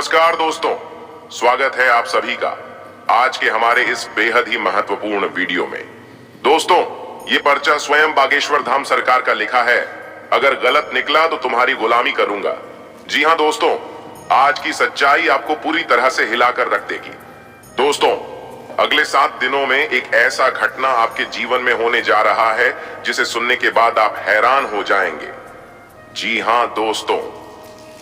नमस्कार दोस्तों, स्वागत है आप सभी का आज के हमारे इस बेहद ही महत्वपूर्ण वीडियो में। दोस्तों, ये पर्चा स्वयं बागेश्वर धाम सरकार का लिखा है। अगर गलत निकला तो तुम्हारी गुलामी करूंगा। जी हां दोस्तों, आज की सच्चाई आपको पूरी तरह से हिलाकर रख देगी। दोस्तों, अगले 7 दिनों में एक ऐसा घटना आपके जीवन में होने जा रहा है जिसे सुनने के बाद आप हैरान हो जाएंगे। जी हां दोस्तों,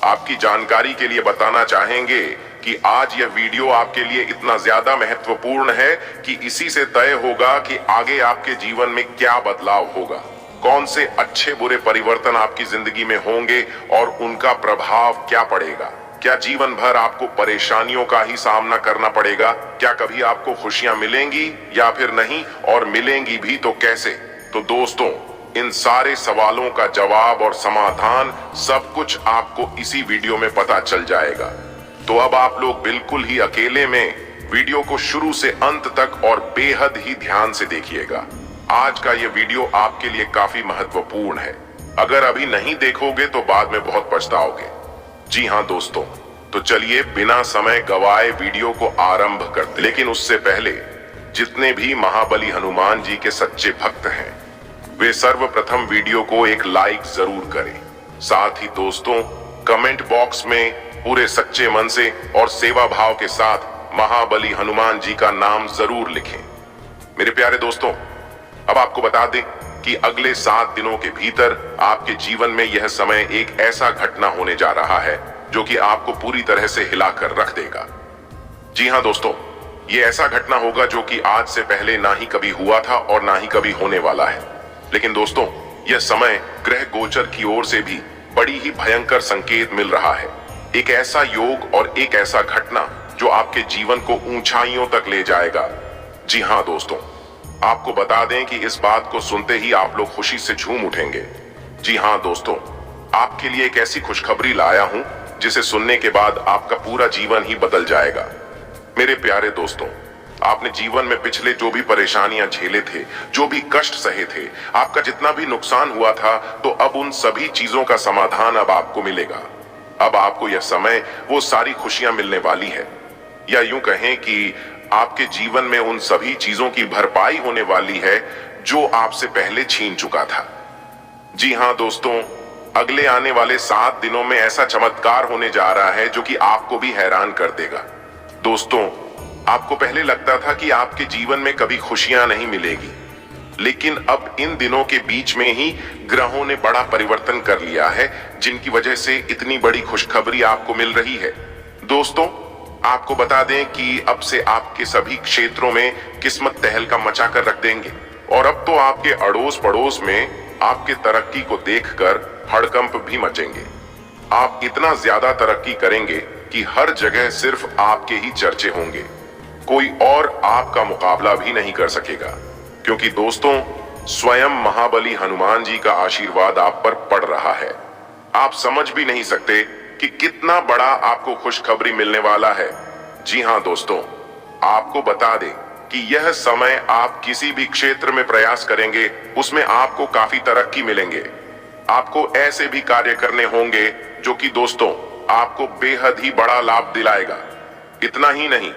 आपकी जानकारी के लिए बताना चाहेंगे कि आज यह वीडियो आपके लिए इतना ज्यादा महत्वपूर्ण है कि इसी से तय होगा कि आगे आपके जीवन में क्या बदलाव होगा, कौन से अच्छे बुरे परिवर्तन आपकी जिंदगी में होंगे और उनका प्रभाव क्या पड़ेगा। क्या जीवन भर आपको परेशानियों का ही सामना करना पड़ेगा? क्या कभी आपको खुशियां मिलेंगी या फिर नहीं, और मिलेंगी भी तो कैसे? तो दोस्तों, इन सारे सवालों का जवाब और समाधान सब कुछ आपको इसी वीडियो में पता चल जाएगा। तो अब आप लोग बिल्कुल ही अकेले में वीडियो को शुरू से अंत तक और बेहद ही ध्यान से देखिएगा। आज का ये वीडियो आपके लिए काफी महत्वपूर्ण है। अगर अभी नहीं देखोगे तो बाद में बहुत पछताओगे। जी हाँ दोस्तों, तो चलिए बिना समय गवाए वीडियो को आरंभ करते। लेकिन उससे पहले जितने भी महाबली हनुमान जी के सच्चे भक्त हैं वे सर्वप्रथम वीडियो को एक लाइक जरूर करें। साथ ही दोस्तों, कमेंट बॉक्स में पूरे सच्चे मन से और सेवा भाव के साथ महाबली हनुमान जी का नाम जरूर लिखें। मेरे प्यारे दोस्तों, अब आपको बता दें कि अगले 7 दिनों के भीतर आपके जीवन में यह समय एक ऐसा घटना होने जा रहा है जो कि आपको पूरी तरह से हिलाकर रख देगा। जी हाँ दोस्तों, ये ऐसा घटना होगा जो कि आज से पहले ना ही कभी हुआ था और ना ही कभी होने वाला है। लेकिन दोस्तों, यह समय ग्रह गोचर की ओर से भी बड़ी ही भयंकर संकेत मिल रहा है। एक ऐसा योग और एक ऐसा घटना जो आपके जीवन को ऊंचाइयों तक ले जाएगा। जी हाँ दोस्तों, आपको बता दें कि इस बात को सुनते ही आप लोग खुशी से झूम उठेंगे। जी हाँ दोस्तों, आपके लिए एक ऐसी खुशखबरी लाया हूं जिसे सुनने के बाद आपका पूरा जीवन ही बदल जाएगा। मेरे प्यारे दोस्तों, आपने जीवन में पिछले जो भी परेशानियां झेले थे, जो भी कष्ट सहे थे, आपका जितना भी नुकसान हुआ था, तो अब उन सभी चीजों का समाधान अब आपको मिलेगा। अब आपको यह समय वो सारी खुशियां मिलने वाली है, या यूं कहें कि आपके जीवन में उन सभी चीजों की भरपाई होने वाली है जो आपसे पहले छीन चुका था। जी हाँ दोस्तों, अगले आने वाले 7 दिनों में ऐसा चमत्कार होने जा रहा है जो कि आपको भी हैरान कर देगा। दोस्तों, आपको पहले लगता था कि आपके जीवन में कभी खुशियां नहीं मिलेगी, लेकिन अब इन दिनों के बीच में ही ग्रहों ने बड़ा परिवर्तन कर लिया है, जिनकी वजह से इतनी बड़ी खुशखबरी आपको मिल रही है। दोस्तों, आपको बता दें कि अब से आपके सभी क्षेत्रों में किस्मत तहलका मचा कर रख देंगे, और अब तो आपके अड़ोस पड़ोस में आपके तरक्की को देखकर हड़कंप भी मचेंगे। आप इतना ज्यादा तरक्की करेंगे कि हर जगह सिर्फ आपके ही चर्चे होंगे। कोई और आपका मुकाबला भी नहीं कर सकेगा, क्योंकि दोस्तों, स्वयं महाबली हनुमान जी का आशीर्वाद आप पर पड़ रहा है। आप समझ भी नहीं सकते कि कितना बड़ा आपको खुशखबरी मिलने वाला है। जी हाँ दोस्तों, आपको बता दें कि यह समय आप किसी भी क्षेत्र में प्रयास करेंगे उसमें आपको काफी तरक्की मिलेंगे। आपको ऐसे भी कार्य करने होंगे जो कि दोस्तों आपको बेहद ही बड़ा लाभ दिलाएगा। इतना ही नहीं,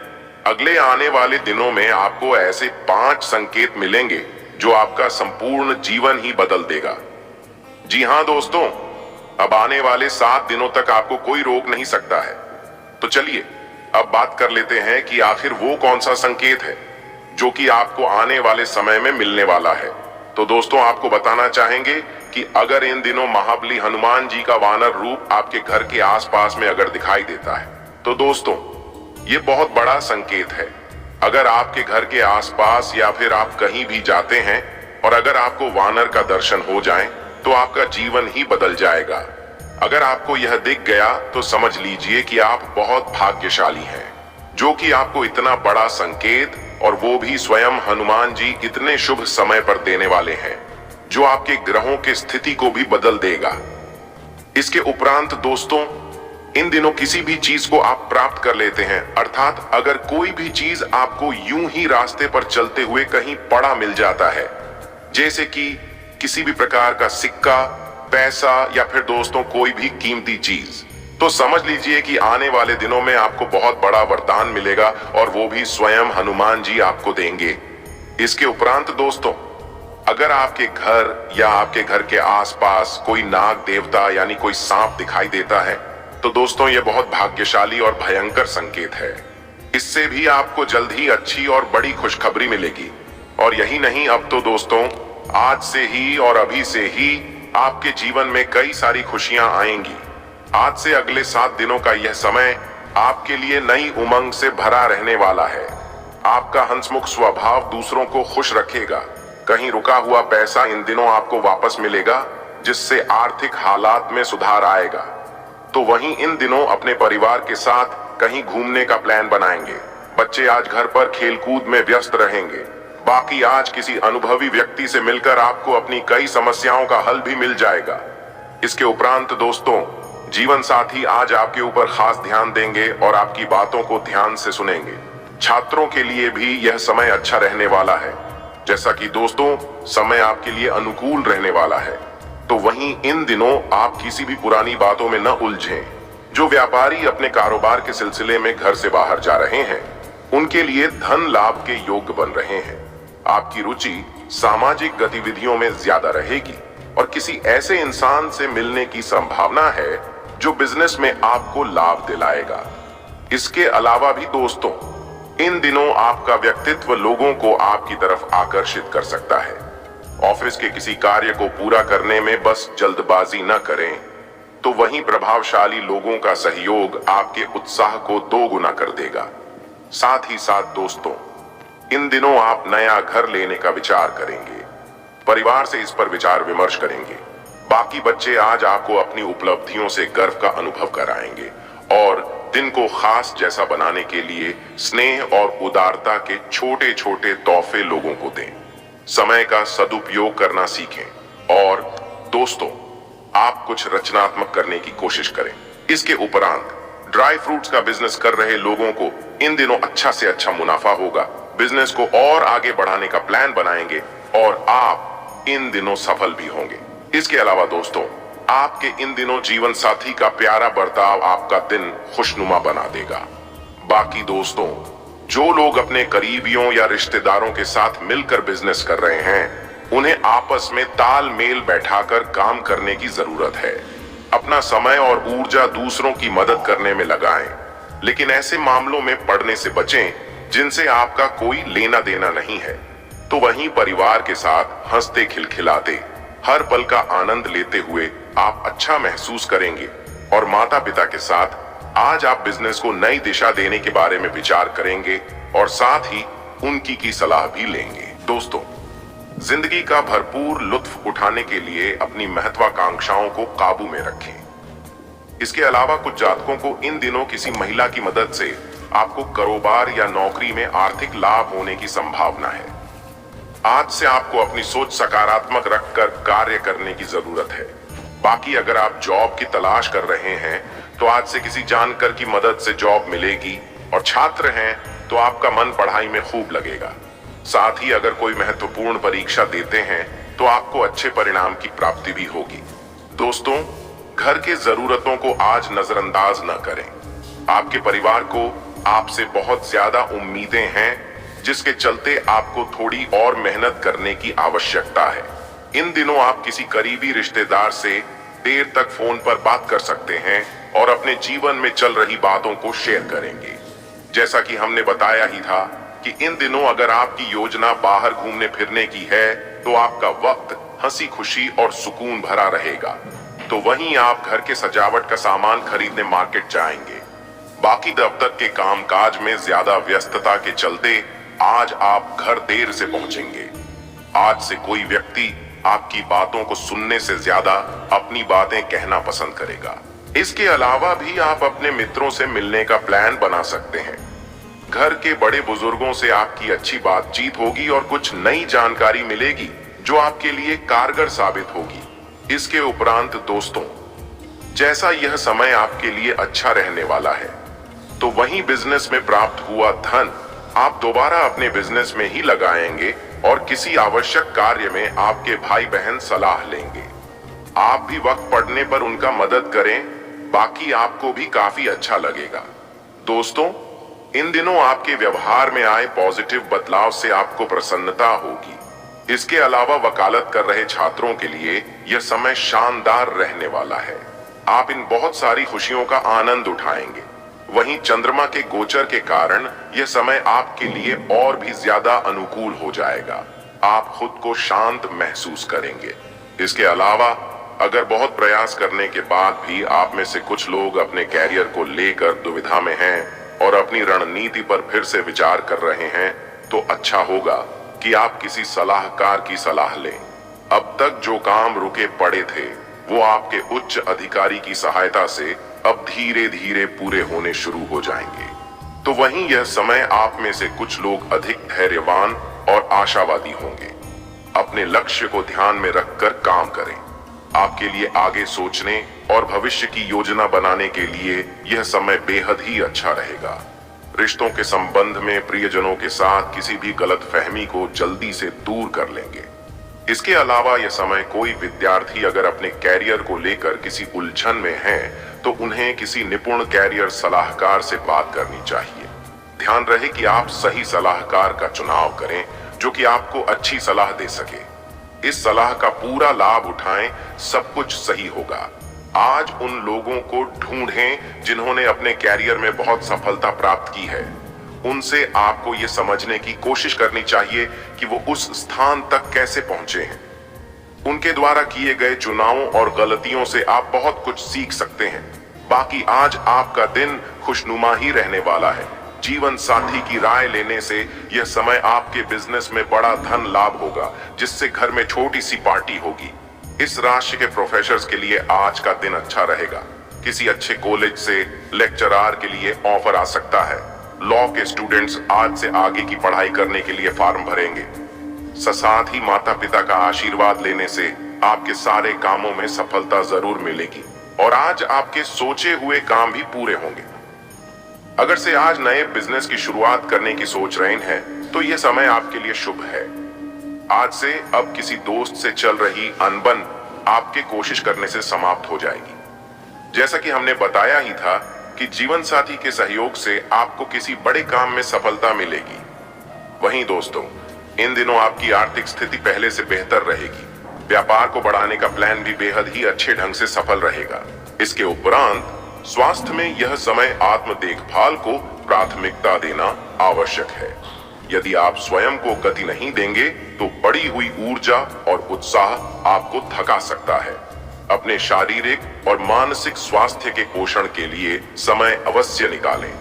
अगले आने वाले दिनों में आपको ऐसे 5 संकेत मिलेंगे जो आपका संपूर्ण जीवन ही बदल देगा। जी हाँ दोस्तों, अब आने वाले 7 दिनों तक आपको कोई रोक नहीं सकता है। तो चलिए अब बात कर लेते हैं कि आखिर वो कौन सा संकेत है जो कि आपको आने वाले समय में मिलने वाला है। तो दोस्तों, आपको बताना चाहेंगे कि अगर इन दिनों महाबली हनुमान जी का वानर रूप आपके घर के आसपास में अगर दिखाई देता है, तो दोस्तों ये बहुत बड़ा संकेत है। अगर आपके घर के आसपास या फिर आप कहीं भी जाते हैं और अगर आपको वानर का दर्शन हो जाए तो आपका जीवन ही बदल जाएगा। अगर आपको यह दिख गया तो समझ लीजिए कि आप बहुत भाग्यशाली हैं, जो कि आपको इतना बड़ा संकेत, और वो भी स्वयं हनुमान जी इतने शुभ समय पर देने वाले हैं जो आपके ग्रहों की स्थिति को भी बदल देगा। इसके उपरांत दोस्तों, इन दिनों किसी भी चीज को आप प्राप्त कर लेते हैं, अर्थात अगर कोई भी चीज आपको यूं ही रास्ते पर चलते हुए कहीं पड़ा मिल जाता है, जैसे कि किसी भी प्रकार का सिक्का, पैसा या फिर दोस्तों कोई भी कीमती चीज, तो समझ लीजिए कि आने वाले दिनों में आपको बहुत बड़ा वरदान मिलेगा और वो भी स्वयं हनुमान जी आपको देंगे। इसके उपरांत दोस्तों, अगर आपके घर या आपके घर के आसपास कोई नाग देवता यानी कोई सांप दिखाई देता है, तो दोस्तों ये बहुत भाग्यशाली और भयंकर संकेत है। इससे भी आपको जल्द ही अच्छी और बड़ी खुशखबरी मिलेगी। और यही नहीं, अब तो दोस्तों आज से ही और अभी से ही आपके जीवन में कई सारी खुशियां आएंगी। आज से अगले 7 दिनों का यह समय आपके लिए नई उमंग से भरा रहने वाला है। आपका हंसमुख स्वभाव दूसरों को खुश रखेगा। कहीं रुका हुआ पैसा इन दिनों आपको वापस मिलेगा, जिससे आर्थिक हालात में सुधार आएगा। तो वहीं इन दिनों अपने परिवार के साथ कहीं घूमने का प्लान बनाएंगे। बच्चे आज घर पर खेलकूद में व्यस्त रहेंगे। बाकी आज किसी अनुभवी व्यक्ति से मिलकर आपको अपनी कई समस्याओं का हल भी मिल जाएगा। इसके उपरांत दोस्तों, जीवन साथी आज आपके ऊपर खास ध्यान देंगे और आपकी बातों को ध्यान से सुनेंगे। छात्रों के लिए भी यह समय अच्छा रहने वाला है। जैसा कि दोस्तों समय आपके लिए अनुकूल रहने वाला है, तो वहीं इन दिनों आप किसी भी पुरानी बातों में न उलझें। जो व्यापारी अपने कारोबार के सिलसिले में घर से बाहर जा रहे हैं, उनके लिए धन लाभ के योग्य बन रहे हैं। आपकी रुचि सामाजिक गतिविधियों में ज्यादा रहेगी और किसी ऐसे इंसान से मिलने की संभावना है जो बिजनेस में आपको लाभ दिलाएगा। इसके अलावा भी दोस्तों, इन दिनों आपका व्यक्तित्व लोगों को आपकी तरफ आकर्षित कर सकता है। ऑफिस के किसी कार्य को पूरा करने में बस जल्दबाजी न करें, तो वहीं प्रभावशाली लोगों का सहयोग आपके उत्साह को 2 गुना कर देगा। साथ ही साथ दोस्तों, इन दिनों आप नया घर लेने का विचार करेंगे। परिवार से इस पर विचार विमर्श करेंगे। बाकी बच्चे आज आपको अपनी उपलब्धियों से गर्व का अनुभव कराएंगे और दिन को खास जैसा बनाने के लिए स्नेह और उदारता के छोटे छोटे तोहफे लोगों को दें। समय का सदुपयोग करना सीखें और दोस्तों, आप कुछ रचनात्मक करने की कोशिश करें। इसके उपरांत ड्राई फ्रूट्स का बिजनेस कर रहे लोगों को इन दिनों अच्छा से अच्छा मुनाफा होगा। बिजनेस को और आगे बढ़ाने का प्लान बनाएंगे और आप इन दिनों सफल भी होंगे। इसके अलावा दोस्तों, आपके इन दिनों जीवन साथी का प्यारा बर्ताव आपका दिन खुशनुमा बना देगा। बाकी दोस्तों, जो लोग अपने करीबियों या रिश्तेदारों के साथ मिलकर बिजनेस कर रहे हैं, उन्हें आपस में तालमेल बैठाकर काम करने की जरूरत है। अपना समय और ऊर्जा दूसरों की मदद करने में लगाएं, लेकिन ऐसे मामलों में पड़ने से बचें जिनसे आपका कोई लेना देना नहीं है। तो वहीं परिवार के साथ हंसते खिलखिलाते हर पल का आनंद लेते हुए आप अच्छा महसूस करेंगे। और माता पिता के साथ आज आप बिजनेस को नई दिशा देने के बारे में विचार करेंगे और साथ ही उनकी की सलाह भी लेंगे। दोस्तों, जिंदगी का भरपूर लुत्फ उठाने के लिए अपनी महत्वाकांक्षाओं को काबू में रखें। इसके अलावा कुछ जातकों को इन दिनों किसी महिला की मदद से आपको कारोबार या नौकरी में आर्थिक लाभ होने की संभावना है। आज से आपको अपनी सोच सकारात्मक रखकर कार्य करने की जरूरत है। बाकी अगर आप जॉब की तलाश कर रहे हैं, तो आज से किसी जानकर की मदद से जॉब मिलेगी। और छात्र हैं तो आपका मन पढ़ाई में खूब लगेगा। साथ ही अगर कोई महत्वपूर्ण परीक्षा देते हैं तो आपको अच्छे परिणाम की प्राप्ति भी होगी। दोस्तों, घर के जरूरतों को आज नजरअंदाज न करें। आपके परिवार को आपसे बहुत ज्यादा उम्मीदें हैं, जिसके चलते आपको थोड़ी और मेहनत करने की आवश्यकता है। इन दिनों आप किसी करीबी रिश्तेदार से देर तक फोन पर बात कर सकते हैं और अपने जीवन में चल रही बातों को शेयर करेंगे। जैसा कि हमने बताया ही था कि इन दिनों अगर आपकी योजना बाहर घूमने फिरने की है, तो आपका वक्त हंसी खुशी और सुकून भरा रहेगा। तो वहीं आप घर के सजावट का सामान खरीदने मार्केट जाएंगे। बाकी दफ्तर के कामकाज में ज्यादा व्यस्तता के चलते आज आप घर देर से पहुंचेंगे। आज से कोई व्यक्ति आपकी बातों को सुनने से ज्यादा अपनी बातें कहना पसंद करेगा। इसके अलावा भी आप अपने मित्रों से मिलने का प्लान बना सकते हैं। घर के बड़े बुजुर्गों से आपकी अच्छी बातचीत होगी और कुछ नई जानकारी मिलेगी जो आपके लिए कारगर साबित होगी। इसके उपरांत दोस्तों, जैसा यह समय आपके लिए अच्छा रहने वाला है, तो वहीं बिजनेस में प्राप्त हुआ धन आप दोबारा अपने बिजनेस में ही लगाएंगे और किसी आवश्यक कार्य में आपके भाई बहन सलाह लेंगे। आप भी वक्त पड़ने पर उनका मदद करें बाकी आपको भी काफी अच्छा लगेगा। दोस्तों, इन दिनों आपके व्यवहार में आए पॉजिटिव बदलाव से आपको प्रसन्नता होगी। इसके अलावा वकालत कर रहे छात्रों के लिए यह समय शानदार रहने वाला है। आप इन बहुत सारी खुशियों का आनंद उठाएंगे। वहीं चंद्रमा के गोचर के कारण यह समय आपके लिए और भी ज्यादा अनुकूल हो जाएगा। आप खुद को शांत महसूस करेंगे। इसके अलावा अगर बहुत प्रयास करने के बाद भी आप में से कुछ लोग अपने कैरियर को लेकर दुविधा में हैं और अपनी रणनीति पर फिर से विचार कर रहे हैं, तो अच्छा होगा कि आप किसी सलाहकार की सलाह लें। अब तक जो काम रुके पड़े थे वो आपके उच्च अधिकारी की सहायता से अब धीरे धीरे पूरे होने शुरू हो जाएंगे। तो वहीं यह समय आप में से कुछ लोग अधिक धैर्यवान और आशावादी होंगे। अपने लक्ष्य को ध्यान में रखकर काम करें। आपके लिए आगे सोचने और भविष्य की योजना बनाने के लिए यह समय बेहद ही अच्छा रहेगा। रिश्तों के संबंध में प्रियजनों के साथ किसी भी गलतफहमी को जल्दी से दूर कर लेंगे। इसके अलावा यह समय कोई विद्यार्थी अगर अपने कैरियर को लेकर किसी उलझन में है तो उन्हें किसी निपुण कैरियर सलाहकार से बात करनी चाहिए। ध्यान रहे कि आप सही सलाहकार का चुनाव करें जो कि आपको अच्छी सलाह दे सके। इस सलाह का पूरा लाभ उठाएं, सब कुछ सही होगा। आज उन लोगों को ढूंढें जिन्होंने अपने कैरियर में बहुत सफलता प्राप्त की है। उनसे आपको ये समझने की कोशिश करनी चाहिए कि वो उस स्थान तक कैसे पहुंचे हैं। उनके द्वारा किए गए चुनावों और गलतियों से आप बहुत कुछ सीख सकते हैं। बाकी आज आपका दिन खुशनुमा ही रहने वाला है। जीवन साथी की राय लेने से यह समय आपके बिजनेस में बड़ा धन लाभ होगा, जिससे घर में छोटी सी पार्टी होगी। इस राशि के प्रोफेसर्स के लिए आज का दिन अच्छा रहेगा। किसी अच्छे कॉलेज से लेक्चरर के लिए ऑफर आ सकता है। लॉ के स्टूडेंट्स आज से आगे की पढ़ाई करने के लिए फॉर्म भरेंगे। साथ ही माता पिता का आशीर्वाद लेने से आपके सारे कामों में सफलता जरूर मिलेगी और आज आपके सोचे हुए काम भी पूरे होंगे। अगर से आज नए बिजनेस की शुरुआत करने की सोच रहे हैं तो यह समय आपके लिए शुभ है। आज से अब किसी दोस्त से चल रही अनबन आपके कोशिश करने से समाप्त हो जाएगी। जैसा कि हमने बताया ही था कि जीवन साथी के सहयोग से आपको किसी बड़े काम में सफलता मिलेगी। वहीं दोस्तों, इन दिनों आपकी आर्थिक स्थिति पहले से बेहतर रहेगी। व्यापार को बढ़ाने का प्लान भी बेहद ही अच्छे ढंग से सफल रहेगा। इसके उपरांत स्वास्थ्य में यह समय आत्म देखभाल को प्राथमिकता देना आवश्यक है। यदि आप स्वयं को गति नहीं देंगे तो बढ़ी हुई ऊर्जा और उत्साह आपको थका सकता है। अपने शारीरिक और मानसिक स्वास्थ्य के पोषण के लिए समय अवश्य निकालें।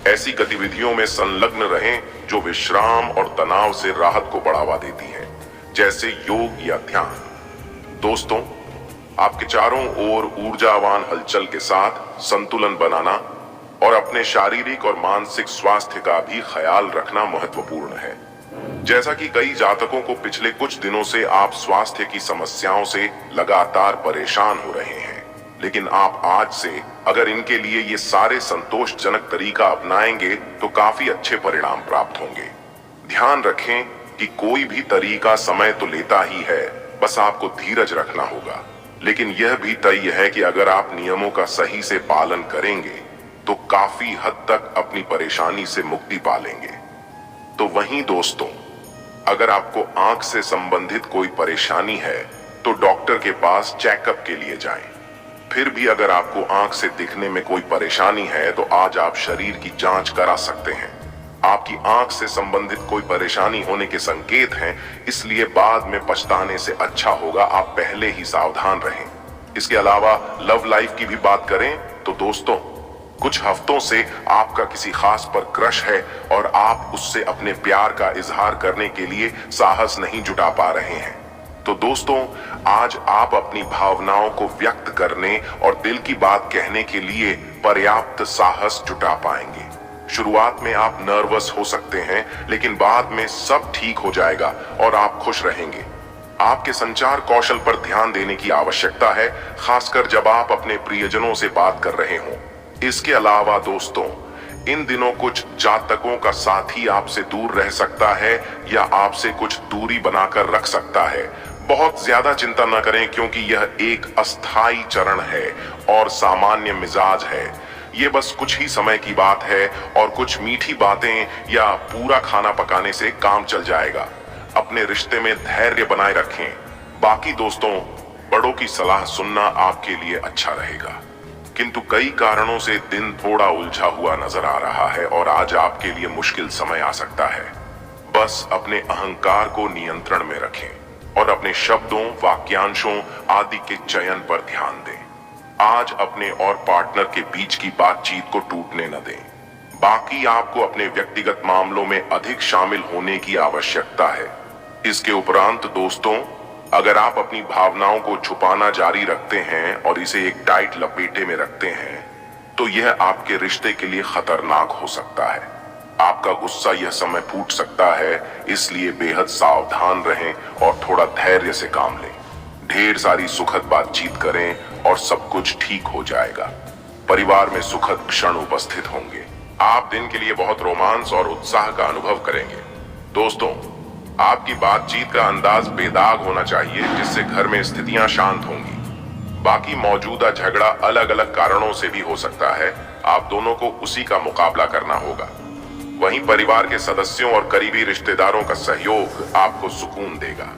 ऐसी गतिविधियों में संलग्न रहें जो विश्राम और तनाव से राहत को बढ़ावा देती हैं, जैसे योग या ध्यान। दोस्तों, आपके चारों ओर ऊर्जावान हलचल के साथ संतुलन बनाना और अपने शारीरिक और मानसिक स्वास्थ्य का भी ख्याल रखना महत्वपूर्ण है। जैसा कि कई जातकों को पिछले कुछ दिनों से आप स्वास्थ्य की समस्याओं से लगातार परेशान हो रहे हैं, लेकिन आप आज से अगर इनके लिए ये सारे संतोषजनक तरीका अपनाएंगे तो काफी अच्छे परिणाम प्राप्त होंगे। ध्यान रखें कि कोई भी तरीका समय तो लेता ही है, बस आपको धीरज रखना होगा। लेकिन यह भी तय है कि अगर आप नियमों का सही से पालन करेंगे तो काफी हद तक अपनी परेशानी से मुक्ति पा लेंगे। तो वहीं दोस्तों, अगर आपको आंख से संबंधित कोई परेशानी है तो डॉक्टर के पास चेकअप के लिए जाएं। फिर भी अगर आपको आंख से दिखने में कोई परेशानी है तो आज आप शरीर की जांच करा सकते हैं। आपकी आंख से संबंधित कोई परेशानी होने के संकेत हैं, इसलिए बाद में पछताने से अच्छा होगा आप पहले ही सावधान रहें। इसके अलावा लव लाइफ की भी बात करें तो दोस्तों, कुछ हफ्तों से आपका किसी खास पर क्रश है और आप उससे अपने प्यार का इजहार करने के लिए साहस नहीं जुटा पा रहे हैं। तो दोस्तों, आज आप अपनी भावनाओं को व्यक्त करने और दिल की बात कहने के लिए पर्याप्त साहस जुटा पाएंगे। शुरुआत में आप नर्वस हो सकते हैं, लेकिन बाद में सब ठीक हो जाएगा और आप खुश रहेंगे। आपके संचार कौशल पर ध्यान देने की आवश्यकता है, खासकर जब आप अपने प्रियजनों से बात कर रहे हों। इसके अलावा दोस्तों, इन दिनों कुछ जातकों का साथी आपसे दूर रह सकता है या आपसे कुछ दूरी बनाकर रख सकता है। बहुत ज्यादा चिंता न करें, क्योंकि यह एक अस्थाई चरण है और सामान्य मिजाज है। ये बस कुछ ही समय की बात है और कुछ मीठी बातें या पूरा खाना पकाने से काम चल जाएगा। अपने रिश्ते में धैर्य बनाए रखें। बाकी दोस्तों, बड़ों की सलाह सुनना आपके लिए अच्छा रहेगा, किंतु कई कारणों से दिन थोड़ा उलझा हुआ नजर आ रहा है और आज आपके लिए मुश्किल समय आ सकता है। बस अपने अहंकार को नियंत्रण में रखें और अपने शब्दों, वाक्यांशों आदि के चयन पर ध्यान दें। आज अपने और पार्टनर के बीच की बातचीत को टूटने न दें। बाकी आपको अपने व्यक्तिगत मामलों में अधिक शामिल होने की आवश्यकता है। इसके उपरांत दोस्तों, अगर आप अपनी भावनाओं को छुपाना जारी रखते हैं और इसे एक टाइट लपेटे में रखते हैं, तो यह आपके रिश्ते के लिए खतरनाक हो सकता है। आपका गुस्सा यह समय फूट सकता है, इसलिए बेहद सावधान रहें और थोड़ा धैर्य से काम लें। ढेर सारी सुखद बातचीत करें और सब कुछ ठीक हो जाएगा। परिवार में सुखद क्षण उपस्थित होंगे। आप दिन के लिए बहुत रोमांस और उत्साह का अनुभव करेंगे। दोस्तों, आपकी बातचीत का अंदाज बेदाग होना चाहिए, जिससे घर में स्थितियां शांत होंगी। बाकी मौजूदा झगड़ा अलग अलग कारणों से भी हो सकता है। आप दोनों को उसी का मुकाबला करना होगा। वहीं परिवार के सदस्यों और करीबी रिश्तेदारों का सहयोग आपको सुकून देगा।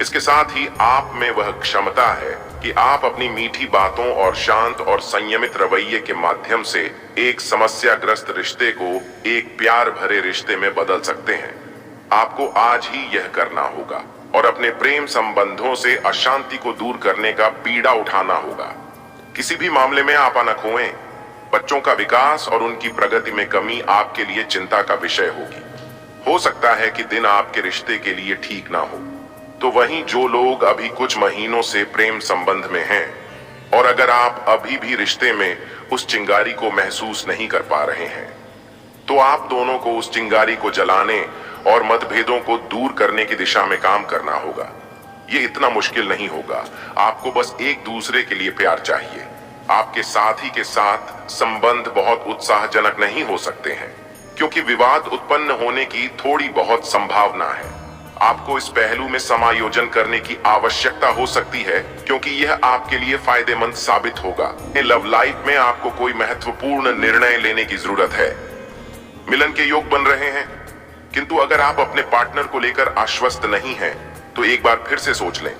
इसके साथ ही आप में वह क्षमता है कि आप अपनी मीठी बातों और शांत और संयमित रवैये के माध्यम से एक समस्याग्रस्त रिश्ते को एक प्यार भरे रिश्ते में बदल सकते हैं। आपको आज ही यह करना होगा और अपने प्रेम संबंधों से अशांति को दूर करने का बीड़ा उठाना होगा। किसी भी मामले में आपा न खोएं। बच्चों का विकास और उनकी प्रगति में कमी आपके लिए चिंता का विषय होगी। हो सकता है कि दिन आपके रिश्ते के लिए ठीक ना हो। तो वहीं जो लोग अभी कुछ महीनों से प्रेम संबंध में हैं और अगर आप अभी भी रिश्ते में उस चिंगारी को महसूस नहीं कर पा रहे हैं, तो आप दोनों को उस चिंगारी को जलाने और मतभेदों को दूर करने की दिशा में काम करना होगा। ये इतना मुश्किल नहीं होगा। आपको बस एक दूसरे के लिए प्यार चाहिए। आपके साथी के साथ संबंध बहुत उत्साहजनक नहीं हो सकते हैं, क्योंकि विवाद उत्पन्न होने की थोड़ी बहुत संभावना है। आपको इस पहलू में समायोजन करने की आवश्यकता हो सकती है, क्योंकि यह आपके लिए फायदेमंद साबित होगा। लव लाइफ में आपको कोई महत्वपूर्ण निर्णय लेने की जरूरत है। मिलन के योग बन रहे हैं, किंतु अगर आप अपने पार्टनर को लेकर आश्वस्त नहीं हैं, तो एक बार फिर से सोच लें।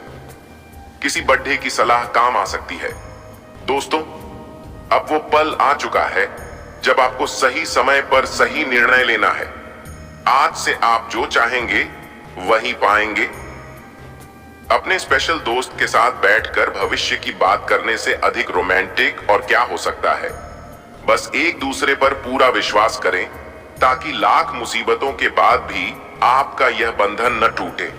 किसी बड्ढे की सलाह काम आ सकती है। दोस्तों, अब वो पल आ चुका है जब आपको सही समय पर सही निर्णय लेना है। आज से आप जो चाहेंगे वही पाएंगे। अपने स्पेशल दोस्त के साथ बैठकर भविष्य की बात करने से अधिक रोमांटिक और क्या हो सकता है। बस एक दूसरे पर पूरा विश्वास करें, ताकि लाख मुसीबतों के बाद भी आपका यह बंधन न टूटे।